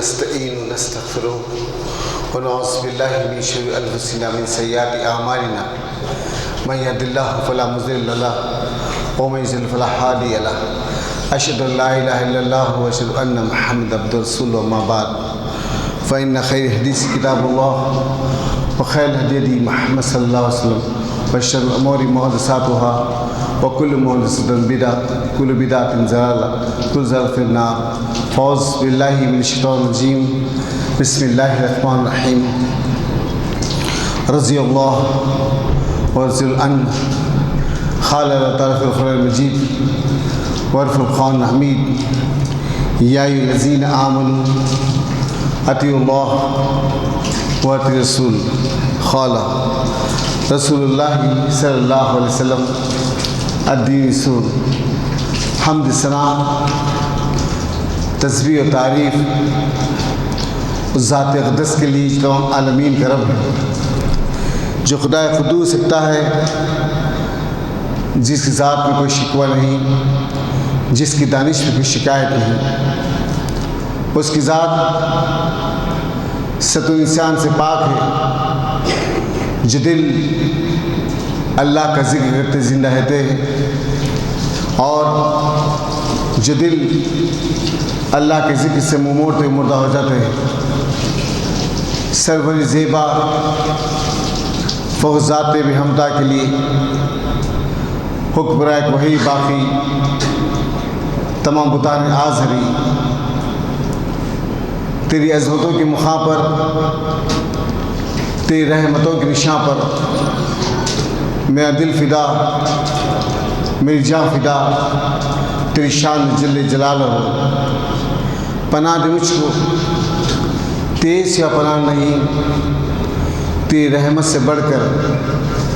नस्तईन नस्तगफिरुह व नऊज़ु बिल्लाहि मिन शुरूरि अनफुसिना मिन सय्यिआति अअमालिना मन यहदिल्लाहु फला मुज़िल्ल लहु व मन युज़लिल फला हादिय लहु अशहदु अन ला इलाहा इल्लल्लाह व अशहदु अन्न मुहम्मदन अब्दुहु व रसूलुहु अम्मा बाद फ़इन्न खैरल हदीस किताबुल्लाह व खैरुल हदी मुहम्मद सल्लल्लाहु अलैहि वसल्लम व शर्रिल उमूरि मुहदसातुहा व कुल्लु मुहदसतिन बिदअह कुल्लु बिदअतिन ज़लाला कुल्लु ज़लालतिन फ़िन्नार फ़ौज़ बिल्लाहि मिनश शैतानिर रजीम बिस्मिल्लाहिर रहमानिर रहीम रज़ियल्लाहु व रज़ियल्लाहु अन्हु क़ाल ताला फ़िल क़ुरआनिल मजीद वल फ़ुरक़ानिल हमीद या अय्युहल्लज़ीना आमनू अतीउल्लाह व अतीउर रसूल क़ाल रसूलुल्लाहि सल्लल्लाहु अलैहि वसल्लम अद्दीन रसूल हम्द सना तस्बीह व तारीफ़ उस ज़ात अक़दस के लिए तमाम आलमीन का रब है जो खुदा क़ुद्दूस सकता है, जिसकी ज़ात में कोई शिकवा नहीं, जिसकी दानिश में कोई शिकायत नहीं। उसकी ज़ात सतो इंसान से पाक है, जो दिल अल्लाह का ज़िक्र करते ज़िंदा रहते हैं और जो दिल अल्लाह के ज़िक्र से मुँह मोड़ते मुर्दा हो जाते हैं। सरवरी ज़ेबा फ़ौज़ात बिहम्दा के लिए हुक्मरान वही बाकी तमाम बुतान आज़री तेरी अज़मतों के मुक़ाम पर, तेरी रहमतों के निशान पर मेरा दिल फ़िदा, मेरी जान फ़िदा तेरी शान जल्ले जलाल हो। पनाह दे मुझको, तेज़ या पनाह नहीं, तेरी रहमत से बढ़कर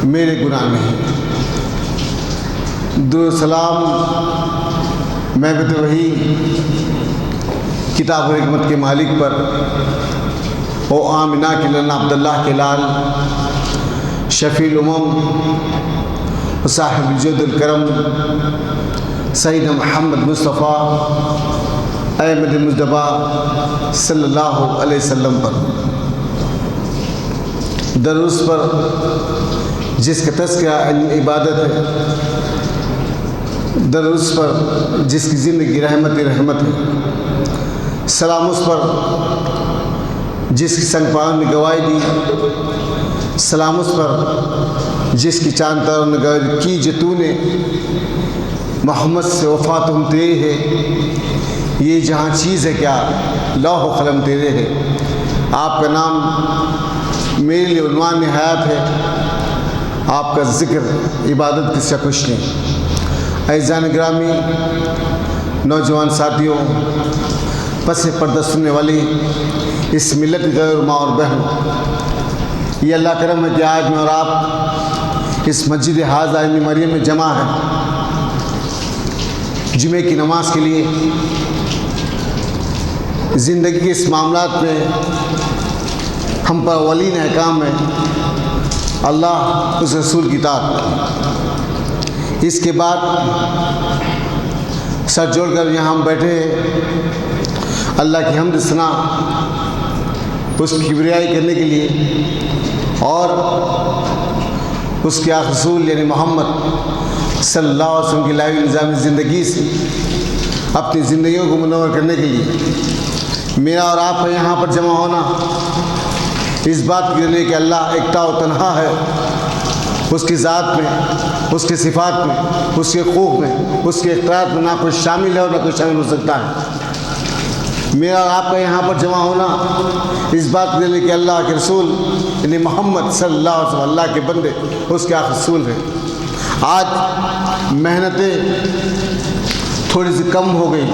मेरे गुनाह नहीं। दुरूद सलाम मैं भी तो वही किताब हिकमत के मालिक पर, ओ आमिना के लल्ला अब्दुल्लाह के लाल शफ़ील उमम साहिब जुदुल करम सैयद मोहम्मद मुस्तफ़ा अहमद मुस्तफ़ा सल्लल्लाहु अलैहि वसल्लम पर, दरूस पर जिसका तज़किरा इबादत है, दरूस पर जिसकी ज़िंदगी रहमत रहमत है, सलाम उस पर जिसकी संगपान ने गवाही दी, सलाम उस पर जिसकी चांद तारों ने गवाही की जो तूने मोहम्मद से वफ़ा तुम तेरे है, ये जहाँ चीज़ है क्या लौह क़लम तेरे है। आपका नाम मेरे लिए उन्वान हयात है, आपका ज़िक्र इबादत किसका कुछ नहीं। ऐज़ान ग्रामी नौजवान साथियों, पस पर्दा सुनने वाली इस मिलत गैर माँ और बहन, ये अल्लाह करम है कि आज मैं और आप इस मस्जिद हाज़ा इब्न मरियम में जमा है जुमे की नमाज के लिए। ज़िंदगी के इस मामलात में हम पर अवलीन अहकाम है अल्लाह उस रसूल की ताअत। इसके बाद सर जोड़कर यहाँ हम बैठे अल्लाह की हम्द सना उसकी किबरियाई करने के लिए और उसके रसूल यानी मोहम्मद सल्लल्लाहु अलैहि वसल्लम की लाइव निज़ाम ज़िंदगी से अपनी ज़िंदगियों को मुनव्वर करने के लिए मेरा और आपका यहाँ पर जमा होना इस बात के लिए कि अल्लाह एकता व तन्हा है, उसकी ज़ात में, उसके सिफ़ात में, उसके खूब में, उसके इक़रार में ना कोई शामिल है और ना कोई शामिल हो सकता है। मेरा और आपका यहाँ पर जमा होना इस बात के लिए कि अल्लाह के रसूल यानी मोहम्मद सल्लल्लाहु अलैहि वसल्लम अल्लाह के बंदे, उसके रसूल हैं। आज मेहनतें थोड़ी सी कम हो गई,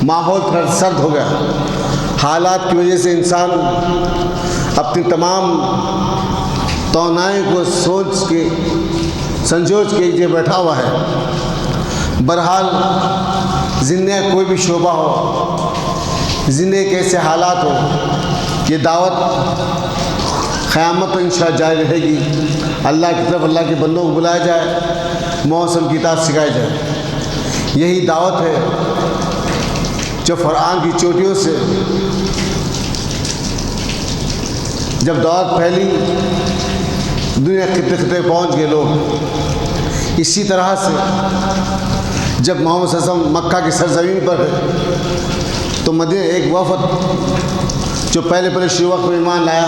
माहौल थोड़ा सर्द हो गया, हालात की वजह से इंसान अपनी तमाम तौनाई को सोच के संजोच के ये बैठा हुआ है। बहरहाल ज़िंदगी कोई भी शोबा हो, ज़िंदगी के ऐसे हालात हो, ये दावत क़यामत तो इंशाअल्लाह जारी रहेगी। अल्लाह की तरफ अल्लाह के बंदों को बुलाया जाए, मौसम की इताअत सिखाई जाए, यही दावत है। जो फरआन की चोटियों से जब दौलत फैली, दुनिया खिते खिते पहुँच गए लोग। इसी तरह से जब मोहम्मद सल्लल्लाहु अलैहि वसल्लम मक्का की सरजमीन पर है तो मदीना एक वफ़द जो पहले शुरू वक्त में ईमान लाया,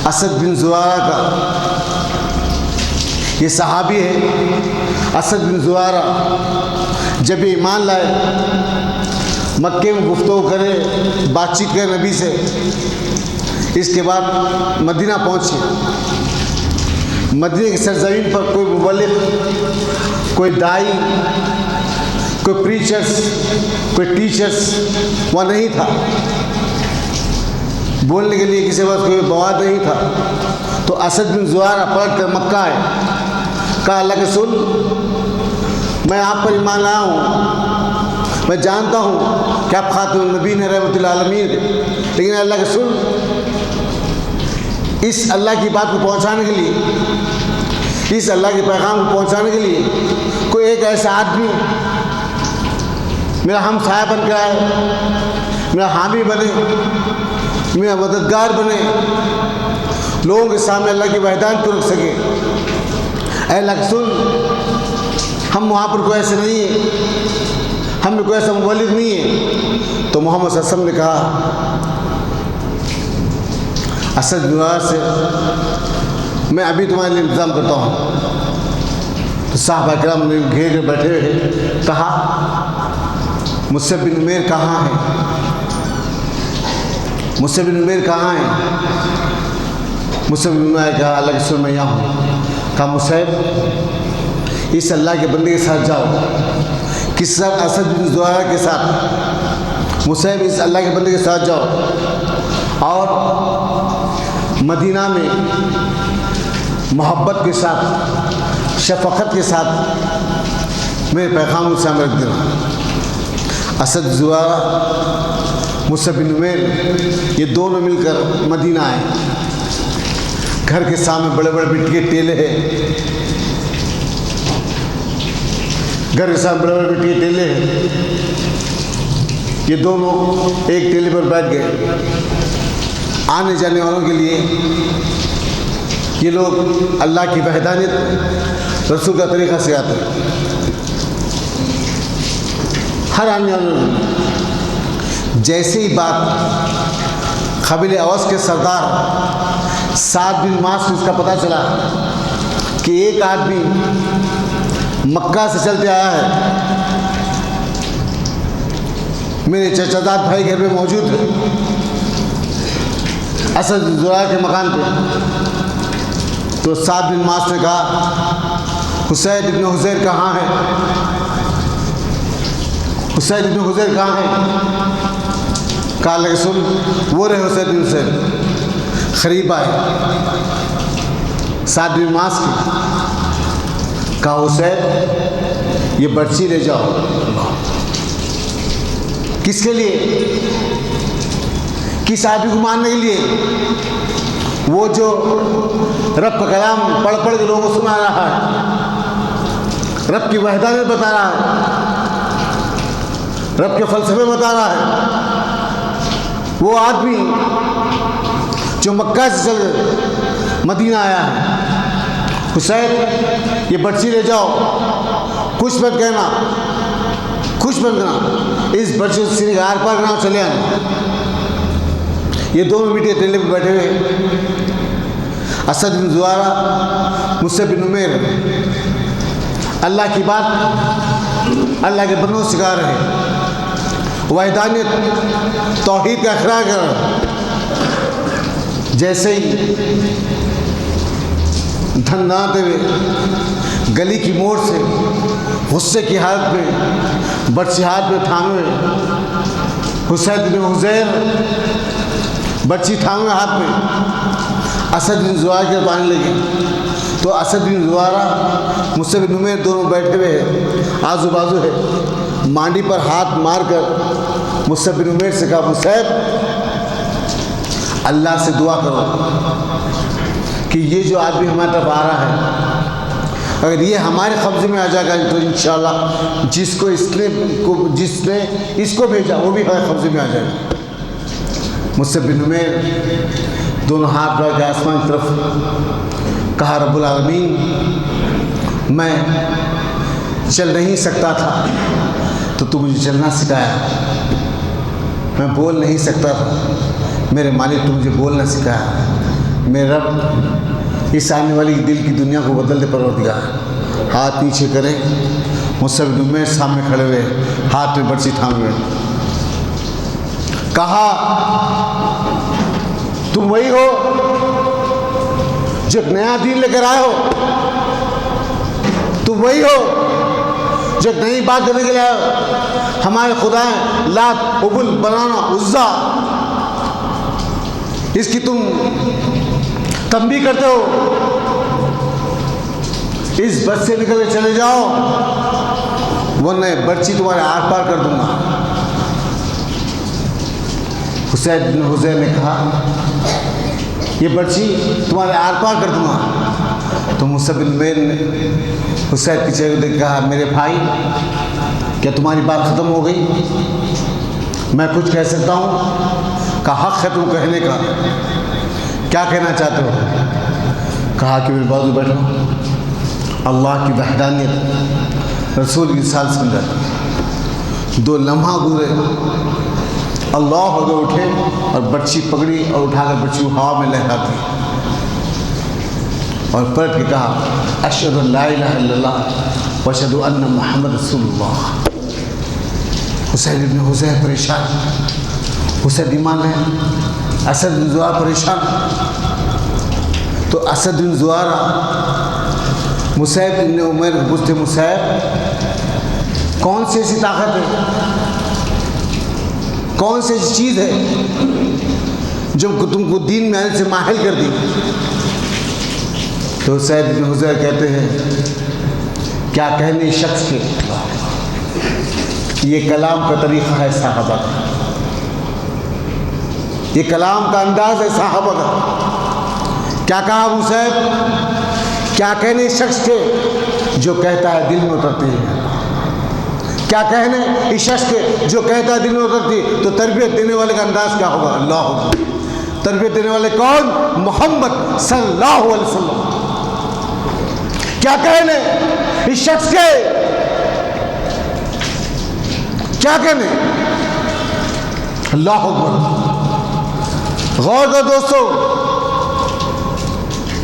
असद बिन ज़ुरारा का, ये सहाबी है असद बिन ज़ुरारा। जब ये ईमान लाए, मक्के में गुफ्तगू करे, बातचीत करे नबी से, इसके बाद मदीना पहुँचे। मदीने की सरजमीन पर कोई मुबल्लिग, कोई दाई, कोई प्रीचर्स, कोई टीचर्स वहाँ नहीं था। बोलने के लिए किसी वक्त कोई बवाद नहीं था। तो असद बिन ज़ुरारा पलट कर मक्का आए, कहा अल्लाह के रसूल, मैं आप पर ईमान लाया हूँ, मैं जानता हूँ कि आप खातमुन नबीय्यीन रहमतुल आलमीन, लेकिन अल्लाह के रसूल, इस अल्लाह की बात को पहुँचाने के लिए, इस अल्लाह के पैगाम को पहुँचाने के लिए कोई एक ऐसा आदमी मेरा हमसाया बन कर आए, मेरा हामी बने, मेरा मददगार बने, लोगों के सामने अल्लाह की वहदानियत को रख सके। ऐ अल्लाह के रसूल, हम वहाँ पर कोई ऐसे नहीं है, हम में कोई ऐसा मुबल्लिग नहीं है। तो मोहम्मद सल्लल्लाहु अलैहि वसल्लम ने कहा असद बिन ज़ुरारा से, मैं अभी तुम्हारे लिए इंतज़ाम करता हूँ। तो साहबा किराम ने घेर कर बैठे हुए कहा, मुसअब बिन उमैर कहाँ है? मुसअब बिन उमैर कहाँ है? मुसअब बिन उमैर कहा अल्लाह के रसूल मैं यहाँ हूँ। कहा मुसअब, इस अल्लाह के बंदे के साथ जाओ। किस साथ? असद बिन ज़ुरारा के साथ। मुसअब, इस अल्लाह के बंदे के साथ जाओ और मदीना में मोहब्बत के साथ, शफ़क़त के साथ मेरे पैगाम के सामने रख देना। असद ज़ुरारा, मुसअब बिन उमैर, ये दोनों मिलकर मदीना आए। घर के सामने बड़े बड़े मिट्टी के टेले हैं, घर के सामने बड़े बड़े मिट्टी के टेले हैं। ये दोनों एक टेले पर बैठ गए। आने जाने वालों के लिए ये लोग अल्लाह की वहदानियत, रसूल का तरीक़ा से आते हैं। हर आने वाले जैसे ही बात कबीले औस के सरदार साद बिन मास को इसका पता चला कि एक आदमी मक्का से चलते आया है, मेरे चचाजाद भाई घर में मौजूद है, असद बिन ज़ुरारा के मकान पे। तो साद बिन मास ने कहा हुसैन इब्न हुज़ैर कहाँ है? हुसैन इब्न हुज़ैर कहाँ है? कहा अल्लाह के रसूल, वो रहे हुसैन इब्न हुज़ैर। ख़रीब आए साद बिन मास की, कहा हुसैन ये बर्ची ले जाओ। किसके लिए? किस आदमी को मारने के लिए? वो जो रब का कलाम पढ़ पढ़ के लोगों को सुना रहा है, रब की वहदानियत बता रहा है, रब के फ़लसफ़े बता रहा है। वो आदमी जो मक्का से चल मदीना आया है, हुसैन ये बर्ची ले जाओ, कुछ मत कहना, कुछ मत कहना, इस बर्ची से सिरे आर पार ना चले आना। ये दोनों बेटे टेले पर बैठे हुए, असद बिन ज़ुरारा, मुसअब बिन उमैर, अल्लाह की बात अल्लाह के बंदों से सिखा रहे हैं, वहदानियत तौहीद का इक़रार कर रहे। जैसे ही धन्नाते हुए गली की मोड़ से गुस्से की हालत में बर्ची हाथ में थामे हुए हुसैन बिन हुज़ैर बर्ची थामे हाथ में असद बिन ज़ुरारा के पाने लगे। तो असद बिन ज़ुरारा, मुसअब बिन उमैर दोनों बैठे हुए हैं, आजू बाजू है। मांडी पर हाथ मार कर मुसअब बिन उमैर से कहा मुसअब अल्लाह से दुआ करो कि ये जो आदमी हमारे तरफ आ रहा है अगर ये हमारे कब्जे में आ जाएगा तो इंशाअल्लाह जिसने इसको भेजा वो भी हमारे कब्जे में आ जाएगा। मुसअब बिन उमैर दोनों हाथ बढ़ा के आसमान की तरफ कहा, रब्बुल आलमीन, मैं चल नहीं सकता था तो तू मुझे चलना सिखाया, मैं बोल नहीं सकता था मेरे मालिक तू मुझे बोलना सिखाया। मेरे रब इस आने वाली दिल की दुनिया को बदल दे परवरदिगार। हाथ नीचे करें, मुसअब बिन उमैर सामने खड़े हुए, हाथ में बरछी थामे हुए। कहा, तुम वही हो जो नया दीन लेकर आए हो, तुम वही हो जो नई बात करने के लिए आए हो। हमारे खुदाएं लात, उबुल, बनाना, उज्जा, इसकी तुम तंबीह करते हो। इस बस से निकल के चले जाओ वरना बर्ची तुम्हारे आर पार कर दूंगा। हुसैन बिन हुज़ैर ने कहा, ये बर्ची तुम्हारे आर पार कर दूंगा। तो मुसअब बिन उमैर ने हुसैन के चेहरे देख कहा, मेरे भाई, क्या तुम्हारी बात ख़त्म हो गई? मैं कुछ कह सकता हूँ? का हक़ है तुम कहने का, क्या कहना चाहते हो? कहा कि मेरे बाजू बैठो, अल्लाह की वहदानियत, रसूल की साल समझा। दो लम्हा गुजरे, अल्लाह हो उठे और बर्छी पकड़ी और उठाकर बर्छी हवा में लहराती और पलट के कहा, अशहदु अल्ला इलाहा इल्लल्लाह व अशहदु अन्ना मुहम्मद रसूलुल्लाह। हुसैन इब्न हुज़ैर परेशान, हुसैन ईमान है। असद बिन ज़ुरारा परेशान, तो असद बिन ज़ुरारा मुसैब इब्न उमैर को पूछते, मुसैब, कौन सी ऐसी ताकत है, कौन सी ऐसी चीज़ है जो तुमको दीन में आने से माहिल कर दी? तो सैयद इब्न हुज़ैर कहते हैं, क्या कहने शख्स के, ये कलाम का तरीक़ा है साहबा का, ये कलाम का अंदाज़ है साहबा का। क्या कहा मुसैब, क्या कहने शख्स के जो कहता है दिल में उतरती है, क्या कहने इस शख्स के जो कहता है दिल में उतरती। तो तरबियत देने वाले का अंदाज़ क्या होगा? अल्लाह होगा। तरबियत देने वाले कौन? मोहम्मद सल्लल्लाहु अलैहि वसल्लम। क्या कहने इस शख्स के, क्या कहने? अल्लाह अकबर। गौर करो दोस्तों,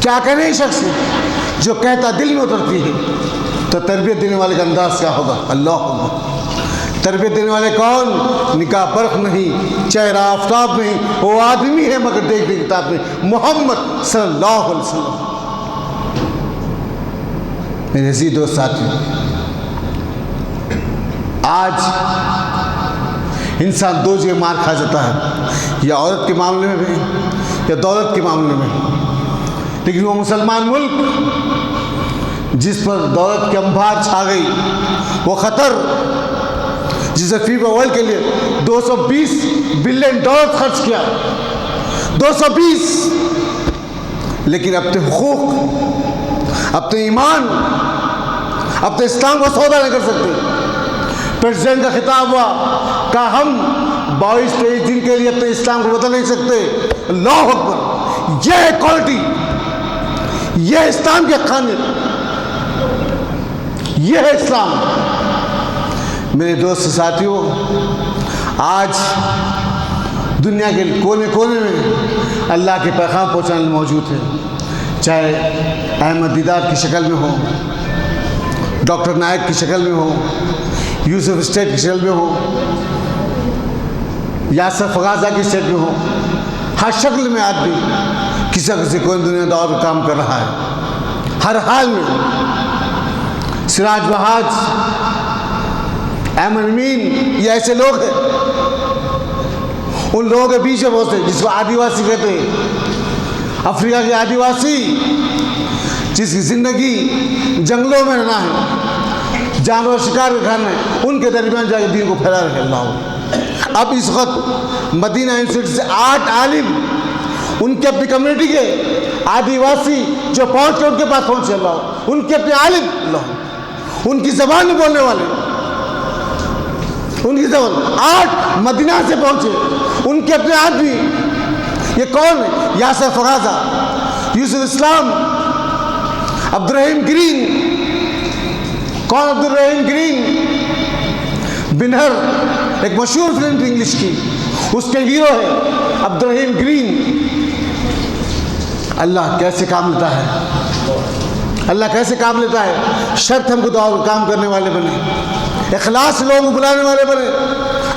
क्या कहने इस शख्स के जो कहता दिल में उतरती है। तो तरबियत देने वाले का अंदाज क्या होगा? अल्लाह होगा। तरबियत देने वाले कौन? निकाह बर्फ नहीं, चेहरा आफ्ताब नहीं, वो आदमी है मगर देख देख किताब में, मोहम्मद सल्लल्लाहु अलैहि वसल्लम। मेरे अजीज दोस्त साथियों, आज इंसान दो जगह मार खा जाता है, या औरत के मामले में भी या दौलत के मामले में। लेकिन वो मुसलमान मुल्क जिस पर दौलत की अंबार छा गई, वो ख़तर जिसे फीफा वर्ल्ड के लिए 220 बिलियन डॉलर खर्च किया, 220, लेकिन अपने हुकूक, अपने ईमान, अपने इस्लाम का सौदा नहीं कर सकते। प्रेसिडेंट का खिताब हुआ, कहा हम 22-23 दिन के लिए अपने इस्लाम को बदल नहीं सकते। अल्लाह अकबर। यह है क्वालिटी, यह है इस्लाम की हक़ानियत, यह है इस्लाम। मेरे दोस्त साथियों, आज दुनिया के कोने कोने में अल्लाह के पैगाम पहुँचाने मौजूद है, चाहे अहमद दीदार की शक्ल में हो, डॉक्टर नायक की शक्ल में हो, यूसुफ स्टेट की शक्ल में हो, यासर फगाजा की शक्ल में हो। हर शक्ल में आदमी किसी न किसी कोई दुनिया दौर का काम कर रहा है, हर हाल में। सिराज बहाज, अहमद अमीन, ये ऐसे लोग हैं, उन लोगों के बीच में बहुत से जिसको आदिवासी कहते हैं, अफ्रीका के आदिवासी जिसकी ज़िंदगी जंगलों में रहना है, जानवर शिकार के खाना है, उनके दरमियान जाकर दीन को फैला रहे अल्लाह। अब इस वक्त मदीना यूनिवर्सिटी से 8 आलिम उनके अपनी कम्युनिटी के आदिवासी जो पहुँच के उनके पास पहुँचे अल्लाह, उनके अपने आलिम अल्लाह, उनकी ज़बान में बोलने वाले, उनकी ज़बान 8 मदीना से पहुँचे, उनके अपने आदमी। ये कौन है? यासर फराजा, यूसुफ इस्लाम, अब्दुल रहीम ग्रीन। कौन अब्दुल रहीम ग्रीन? बिनहर, एक मशहूर फिल्म थी इंग्लिश की, उसके हीरो है अब्दुल रहीम ग्रीन। अल्लाह कैसे काम लेता है, अल्लाह कैसे काम लेता है। शर्त हमको दुआ काम करने वाले बने, इखलास से लोगों को बुलाने वाले बने,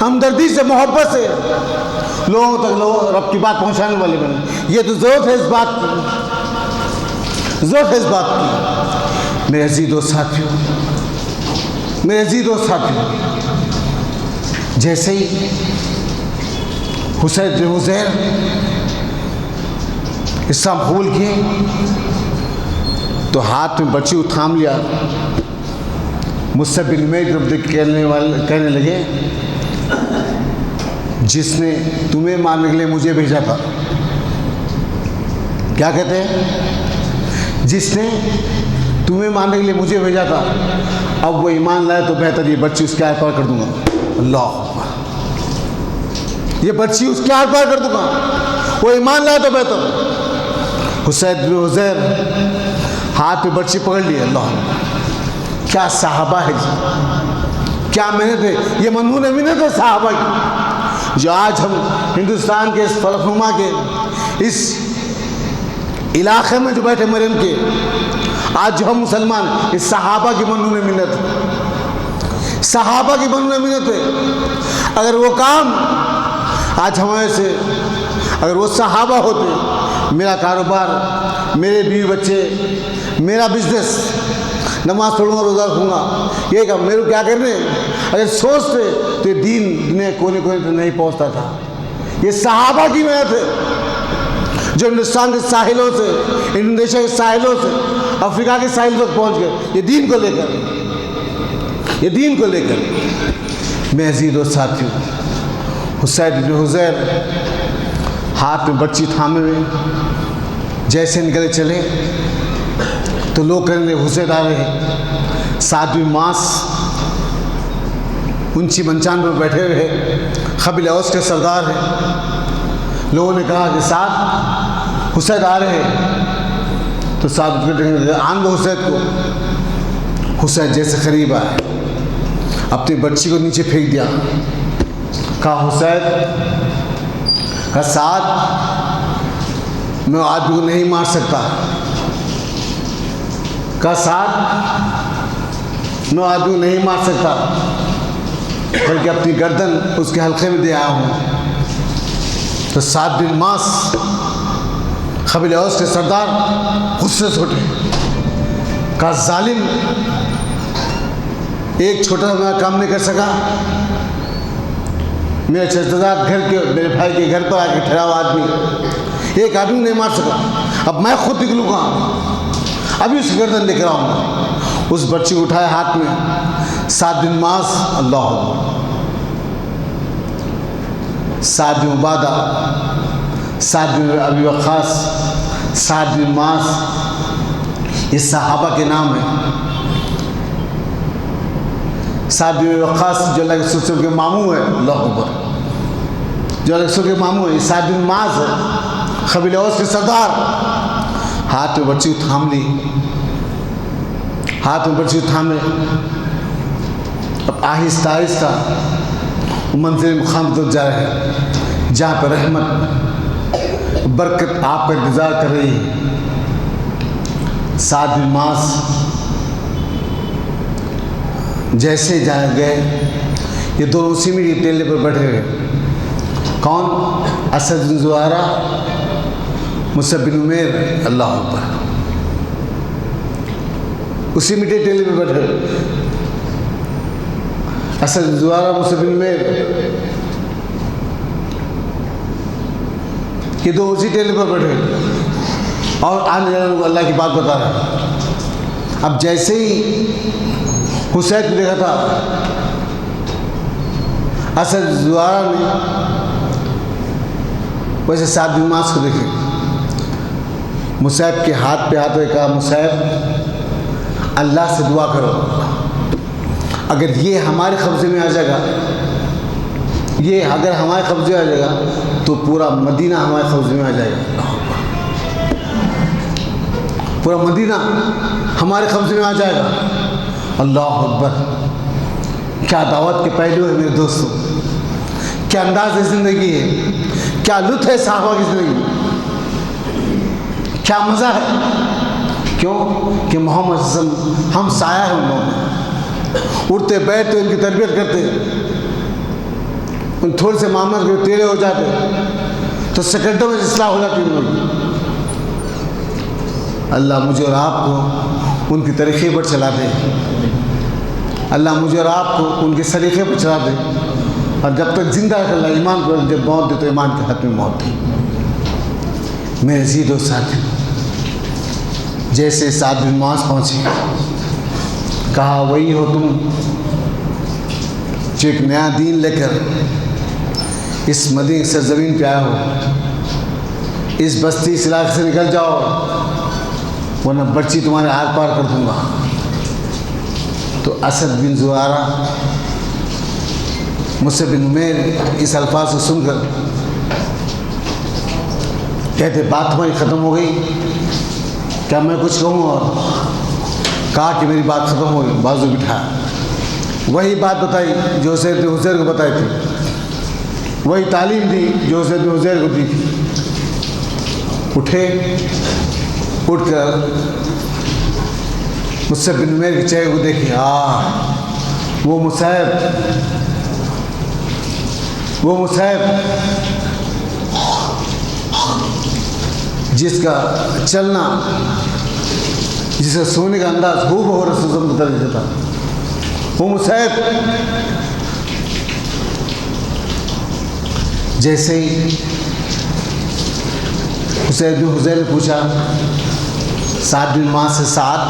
हमदर्दी से, मोहब्बत से लोगों तक रब की बात पहुंचाने वाले बने। ये तो ज़रूरत है इस बात की, ज़रूरत है इस बात की। मेरे अजीज़ दोस्त साथियों, मेरे अजीज़ दोस्त साथियों, जैसे ही हुसैन बिन हुज़ैर इस्लाम कबूल किए तो हाथ में बच्ची को थाम लिया। मुझसे बिन उमैर जब देख कहने लगे, जिसने तुम्हें मारने के लिए मुझे भेजा था। क्या कहते हैं? जिसने तुम्हें मारने के लिए मुझे भेजा था, अब वो ईमान लाए तो बेहतर, ये बच्ची उसके आर पार कर दूंगा। अल्लाह, ये बच्ची उसके आर पार कर दूंगा, वो ईमान लाए तो बेहतर। हुसैन बिन हुज़ैर हाथ में बच्ची पकड़ ली। अल्लाह, क्या सहाबा है जी, क्या मेहनत है, ये मनहून मिन्नत है सहाबा की, जो आज हम हिंदुस्तान के इस फलकनुमा के इस इलाके में जो बैठे मरियम के, आज जो हम मुसलमान, इस सहाबा की मनहून मिन्नत है, सहाबा की मनहून मिन्नत है। अगर वो काम आज हमारे से, अगर वो सहाबा होते, मेरा कारोबार, मेरे बीवी बच्चे, मेरा बिजनेस, नमाज पढ़ूंगा, रोज़ा रखूँगा, ये काम मेरे को क्या करने, अगर सोचते तो ये दीन दुनिया कोने कोने तक नहीं पहुँचता था। ये सहाबा की मेहनत है जो हिंदुस्तान के साहिलों से, इंडोनेशिया के साहिलों से, अफ्रीका के साहिल तक पहुँच गए, ये दीन को लेकर, ये दीन को लेकर। मैं अजीज़ दोस्त साथियों, हुसैन बिन हुज़ैर हाथ में बच्ची थामे हुए जैसे निकले चले तो लोग कहने हुसैन आ रहे हैं। 7वीं मास ऊंची मंचान पर बैठे हुए हैं, कबीला औस के सरदार हैं। लोगों ने कहा कि साहब हुसैन आ रहे हैं, तो साहब आन दो हुसैन को। हुसैन जैसे करीब आए, अपनी बच्ची को नीचे फेंक दिया, कहा हुसैन का साथ मैं आदमी को नहीं मार सकता, का साथ मैं आदमी को नहीं मार सकता, बल्कि अपनी गर्दन उसके हल्के में दे आया हूँ। तो 7 दिन मास कबीला औस के सरदार गुस्से से उठे, का जालिम, एक छोटा सा काम नहीं कर सका, मेरे रिश्तेदार घर के, मेरे भाई के घर पर आके ठहरा हुआ आदमी, एक आदमी नहीं मार सका, अब मैं खुद निकलूँगा, अभी उसकी गर्दन लेकर आऊँगा। उस बच्ची को उठाया हाथ में, 7 दिन मास, अल्लाह, 7 दिन उबादा, 7 दिन अबी वक़ास, 7 दिन मास, ये सहाबा के नाम है। 7 दिन वक़ास जो अल्लाह के रसूल के मामू है, अल्लाह अकबर, जो अल्लाह के रसूल के मामू है। 7 दिन मास है, कबीला औस के सरदार, हाथ में बच्ची को थाम ली, हाथ में बच्ची को थामे। अब आहिस्ता आहिस्ता मंजिल मुकाम तक जा रहे हैं जहाँ पर रहमत बरकत आपका इंतज़ार कर रही है। 7 दिन मास जैसे जा गए, ये दोनों उसी में टेले पर बैठे हुए। कौन? असद बिन ज़ुरारा, मुसअब बिन उमैर, अल्लाह अकबर, उसी मीठे टेले पर बैठे हुए। असद बिन ज़ुरारा, मुसअब बिन उमैर, ये दो उसी टेले पर बैठे हुए और आने जाने को अल्लाह की बात बता रहे हैं। अब जैसे ही हुसैन को देखा था असद ज़ुरारा ने, वैसे 7 दिन मास को देखे, मुसैब के हाथ पे हाथ में कहा, मुसैब अल्लाह से दुआ करो, अगर ये हमारे कब्ज़े में आ जाएगा, ये अगर हमारे कब्ज़े में आ जाएगा तो पूरा मदीना हमारे कब्ज़े में आ जाएगा, पूरा मदीना हमारे कब्ज़े में आ जाएगा। अल्लाह अकबर। क्या दावत के पहलू है मेरे दोस्तों, क्या अंदाज़ ज़िंदगी है, क्या लुत्फ़ है साहबा की ज़िंदगी, क्या मज़ा है। क्यों कि मोहम्मद सल्लल्लाहु अलैहि वसल्लम हम साया हैं उन लोगों में, उठते बैठते उनकी तरबियत करते, उन थोड़े से मामला के टेढ़े हो जाते तो सेकंडों में इस्लाह हो जाती उन लोग। अल्लाह मुझे और आपको उनकी तरीक़े पर चला दे, अल्लाह मुझे और आपको उनके सलीक़े पर चला दे, और जब तक ज़िंदा है अल्लाह ईमान पर, जब मौत दे तो ईमान के हाथ में मौत दे। मेरे अज़ीज़ और साथी, जैसे साद बिन मुआज़ पहुँचे, कहा वही हो तुम जो एक नया दीन लेकर इस मदीने से ज़मीन पे आए हो, इस बस्ती इस इलाके से निकल जाओ वरना बर्ची तुम्हारे आर पार कर दूंगा। तो असद बिन ज़ुरारा, मुसअब बिन उमैर इस अल्फाज को सुनकर कहते बात तुम्हारी ख़त्म हो गई, क्या मैं कुछ कहूँ? और कहा कि मेरी बात ख़त्म हो गई, बाजू बिठाया, वही बात बताई जो हुसैन बिन हुज़ैर को बताई थी, वही तालीम दी जो हुसैन बिन हुज़ैर को दी थी। उठे, उठकर मुसअब बिन उमैर के चेहरे को देखे, वो मुसैब जिसका चलना, जिसका सोने का अंदाज हूबहू रसूल बता देता था, वो मुसैब। जैसे ही हुसैन बिन हुज़ैर ने पूछा साद बिन मुआज़ से, साद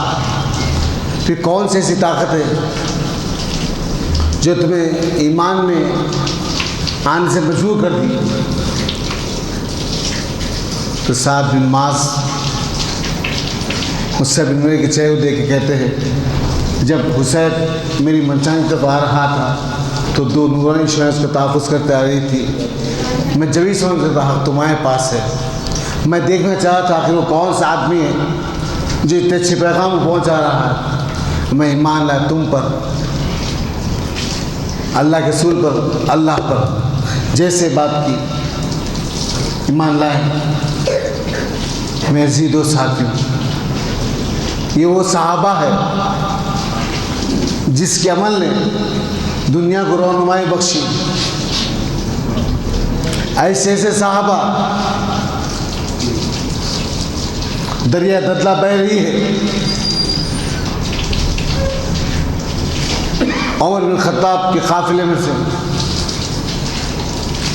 फिर कौन सी ऐसी ताकत है जो तुम्हें ईमान में आने से मजबूर कर दी? तो साद बिन मुआज़ मुसअब बिन उमैर के चेहरे को देख के कहते हैं, जब हुसैन मेरी मनचानी तरफ आ रहा था तो दो नूरानी शुआएं उसका तहफ़्फ़ुज़ करते आ रही थी, मैं जब ही समझ रहा तुम्हारे पास है, मैं देखना चाहा था कि वो कौन सा आदमी है जो इतने अच्छे पैगाम को पहुँचा रहा है। मैं ईमान लाया तुम पर, अल्लाह के रसूल पर, अल्लाह पर, जैसे बात की ईमान लाए। मेरे अज़ीज़ों साथियों, ये वो सहाबा है जिसके अमल ने दुनिया को रहनुमाई बख्शी। ऐसे ऐसे सहाबा, दरिया ददला बह रही है, उमर बिन खत्ताब के काफिले में से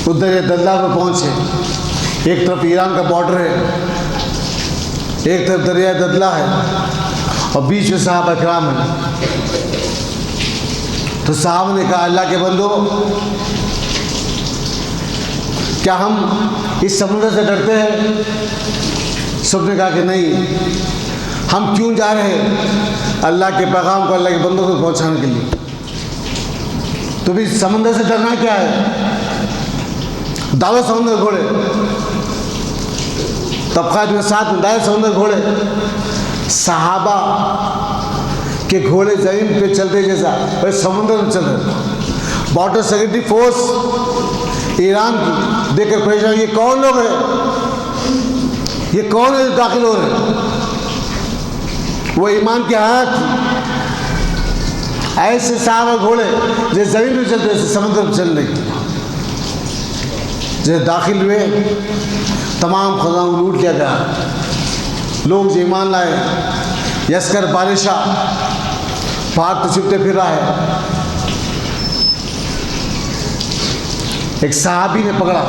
वो दरिया ददला में पहुँचे। एक तरफ ईरान का बॉर्डर है, एक तरफ दरिया ददला है, और बीच में सहाबा किराम है। तो साहब ने कहा, अल्लाह के बंदो, क्या हम इस समुद्र से डरते हैं? सब ने कहा कि नहीं, हम क्यों जा रहे हैं? अल्लाह के पैगाम को अल्लाह के बंदों को पहुंचाने के लिए। तो भी समुद्र से डरना क्या है? दावत समुद्र घोड़े, तबक़ात में साथ में दावत समुद्र घोड़े, सहाबा के घोड़े ज़मीन पे चलते जैसा वह समुद्र में चल रहे। बॉर्डर सिक्योरिटी फोर्स ईरान की देखकर परेशान, ये कौन लोग हैं, ये कौन है जो दाखिल हो रहे हैं? वो ईमान की हाथ ऐसे साहब घोड़े जैसे ज़मीन में चलते जैसे समुद्र में चल रही। जैसे दाखिल हुए, तमाम खजाना लूट लिया गया, लोग जो ईमान लाए, यस्कर बादशाह भागते छुपते फिर रहा है। एक सहाबी ने पकड़ा,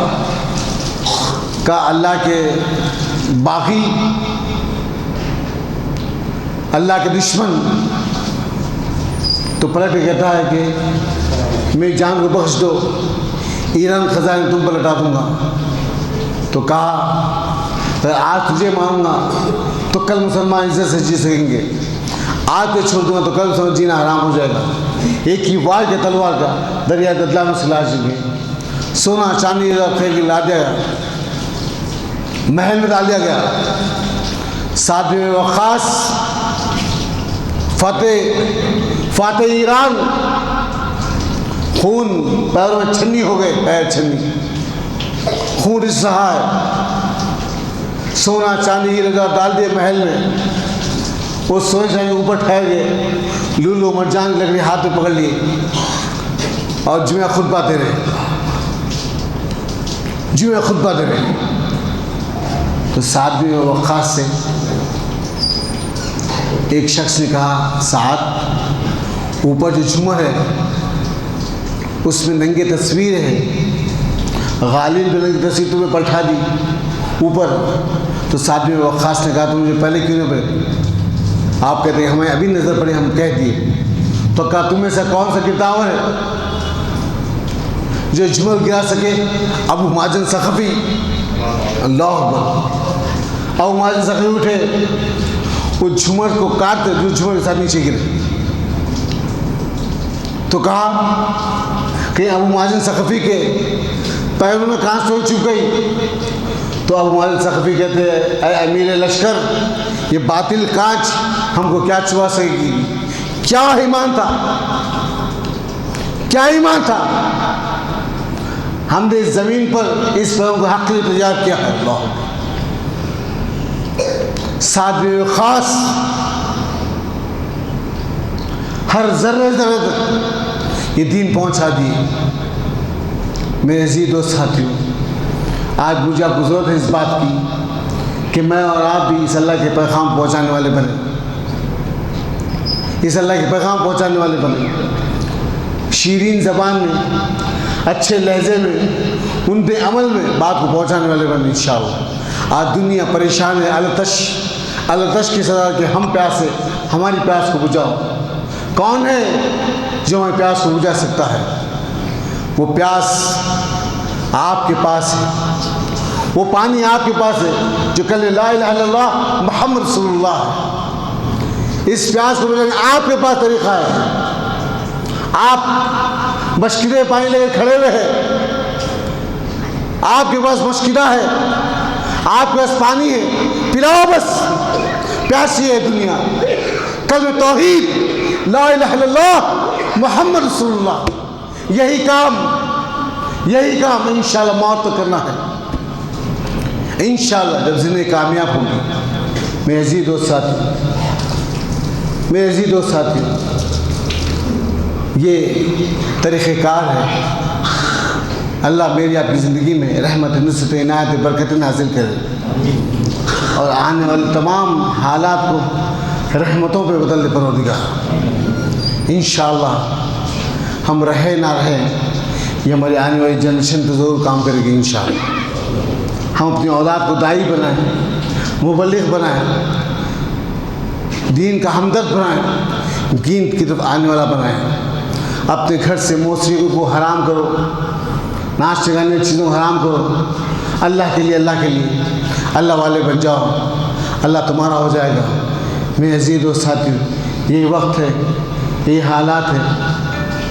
कहा अल्लाह के बागी, अल्लाह के दुश्मन। तो पलट के कहता है कि मेरी जान को बख्श दो, ईरान खजाने तुम पर लौटा दूंगा। तो कहा तो आज तुझे मारूंगा तो कल मुसलमान इज्जत से जी सकेंगे, आज तो छोड़ दूंगा तो कल समझ जीना हराम हो जाएगा। एक ही वार के तलवार का दरिया ददला में सिला चुके। सोना चांदी फेंक ला दिया गया, महल में डाल दिया गया। साथ में वक़ास फातेह ईरान, खून पैरों में छन्नी हो गए, पैर छन्नी, खून रिस रहा है। सोना चांदी ही लगा डाल दिए महल में। वो सोने चांदी ऊपर ठहर गए, लूलू मरजान की लकड़ी हाथ में पकड़ लिए और जुमे खुतबा दे रहे, जुमे खुतबा दे रहे। तो साथ में वक़ास से एक शख्स ने कहा, साथ ऊपर जो झूमर है उसमें नंगे तस्वीर है, गालिब जो नंगी तस्वीर तुम्हें पलटा दी ऊपर। तो साथ में वक़ास ने कहा, तो मुझे पहले क्यों नहीं पड़े? आप कहते हैं हमें अभी नज़र पड़े, हम कह दिए। तो कहा तुम्हें से कौन सा गिरदावर है जो झूमर गिरा सके? अबू माजन सखफ़ी। अल्लाह अकबर। अबू माजन सखफ़ी उठे, उस झूमर को काटते जो झूमर के साथ नीचे गिरे। तो कहा कि अबू माजन सखफ़ी के पैरों में कांच तो चुप गई। तो अबू माजन सखफ़ी कहते हैं, अरे अमीर लश्कर, ये बातिल कांच हमको क्या छुआ सकेगी? क्या ईमान था, क्या ईमान था? हमने इस ज़मीन पर इस पैरों को हक़ लिए तैयार किया है। अल्लाह। साथ में ख़ास हर ज़र्रे ज़र्रे तक ये दीन पहुँचा दिए। मेरे अज़ीज़ दोस्त साथियों, आज मुझे आपको ज़रूरत है इस बात की कि मैं और आप भी इस अल्लाह के पैगाम पहुँचाने वाले बने, इस अल्लाह के पैगाम पहुँचाने वाले बने। शीरीन ज़बान में, अच्छे लहजे में, उनके अमल में बात को पहुँचाने वाले बने इंशाअल्लाह। आज दुनिया परेशान है, अलतश की सज़ा के हम प्यासे, हमारी प्यास को बुझाओ। कौन है जो हमारी प्यास को बुझा सकता है? वो प्यास आपके पास है, वो पानी आपके पास है जो कल ला इलाहा इल्लल्लाह मुहम्मद रसूलुल्लाह है। इस प्यास को बुझाने आपके पास तरीक़ा है। आप मशकिले पानी लेकर खड़े हुए हैं, आपके पास मशकिला है, आपके पास पानी है, पिलाओ बस। प्यासी है दुनिया। कल में तौहीद, ला इलाहा इल्लल्लाह मुहम्मद रसूलुल्लाह, यही काम इंशाअल्लाह मौत तो करना है इंशाअल्लाह, जब ज़िंदगी कामयाब होगी। मेरे अज़ीज़ दोस्त साथी, ये तरीक़ेकार है। अल्लाह मेरी आपकी ज़िंदगी में रहमत, नुसरत, इनायत, बरकत नाज़िल करे और आने वाले तमाम हालात को रहमतों पे बदल दे परवरदिगार। इंशाअल्लाह हम रहे ना रहे, ये हमारी आने वाली जनरेशन तो ज़रूर काम करेगी इंशाअल्लाह। हम अपनी औलाद को दाई बनाएं, मुबल्लिग़ बनाएं, दीन का हमदर्द बनाएं, दीन की तरफ आने वाला बनाएं। अपने घर से मौसीकी को हराम करो, नाश्ते खाने चीज़ों को हराम करो। अल्लाह के लिए अल्लाह वाले बन जाओ, अल्लाह तुम्हारा हो जाएगा। मेरे अज़ीज़ दोस्त साथियों, यही वक्त है, यही हालात है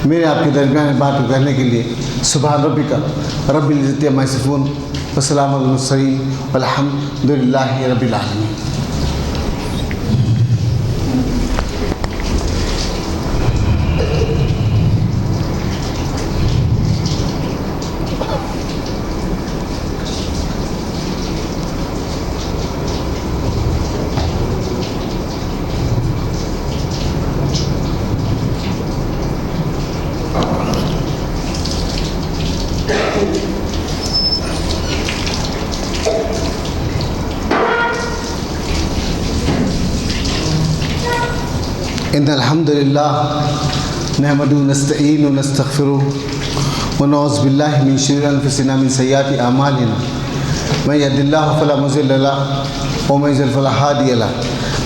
मेरे आपके दरमियान बात को करने के लिए। सुभान रब्बिका रब्बिल इज़्ज़ति अम्मा यसिफ़ून व सलामुन अलल मुरसलीन वल्हम्दुलिल्लाहि रब्बिल आलमीन। इन्नल हम्दुलिल्लाह नहमदुहु व नस्तईनुहु व नस्तगफिरुहु व नऊज़ु बिल्लाहि मिन शुरूरि अनफुसिना मिन सय्यिआति अमालिना मन यहदिल्लाहु फला मुज़िल्ल लहु व मन युज़लिल फला हादिय लहु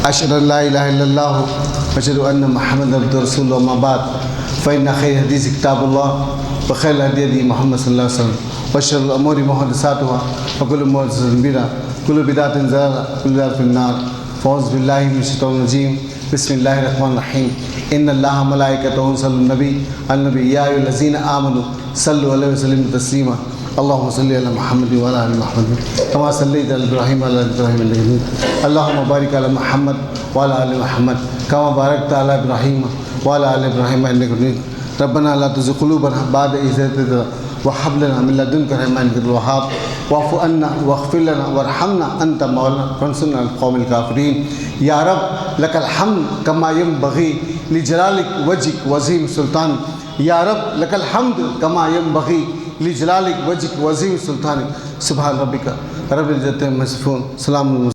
अशहदु अन ला इलाहा इल्लल्लाह व अशहदु अन्न मुहम्मदन अब्दुहु व रसूलुहु अम्मा बाद फ़इन्न खैरल हदीस किताबुल्लाह व खैरुल हदी हदी मुहम्मद सल्लल्लाहु अलैहि वसल्लम व शर्रुल उमूरि मुहदसातुहा व कुल्लु मुहदसतिन बिदअह कुल्लु बिदातिन ज़लाला कुल्लु ज़लालतिन फिन्नार। फ़ौज़ बिल्लाहि मिनश शैतानिर रजीम। बिस्मिल्लाहिर रहमानिर रहीम। इन्नल्लाहा मलाइकतहु युसल्लून अलन-नबी या अय्युहल्लज़ीना आमनू सल्लु अलैहि वसल्लिमु तस्लीमा। अल्लाहुम्मा सल्लि अला मुहम्मद व अला आलि मुहम्मद कमा सल्लैता अला इब्राहीम व अला आलि इब्राहीम इन्नका हमीदुम मजीद। अल्लाहुम्मा बारिक अला मुहम्मद व अला आलि मुहम्मद कमा बारकता अला इब्राहीम व अला आलि इब्राहीम इन्नका हमीदुम मजीद। रब्बना ला तुज़िग़ क़ुलूबना बअद इज़ हदैतना व हब लना मिन लदुनका रहमतन इन्नका अंतल वहाब वाफ़ु अन्ना वग़फ़िर लना वरहमना अंता मौलाना फ़ंसुरना अलल क़ौमिल काफ़िरीन। या रब लकल हम्द कमा यंबग़ी लिजलालिक वजहिक व अज़ीम सुल्तानिक। या रब लकल हम्द कमा यंबग़ी लिजलालिक वजहिक व अज़ीम सुल्तानिक। सुब्हान रब्बिका रब्बिल इज़्ज़ति अम्मा यसिफ़ून। सलामुन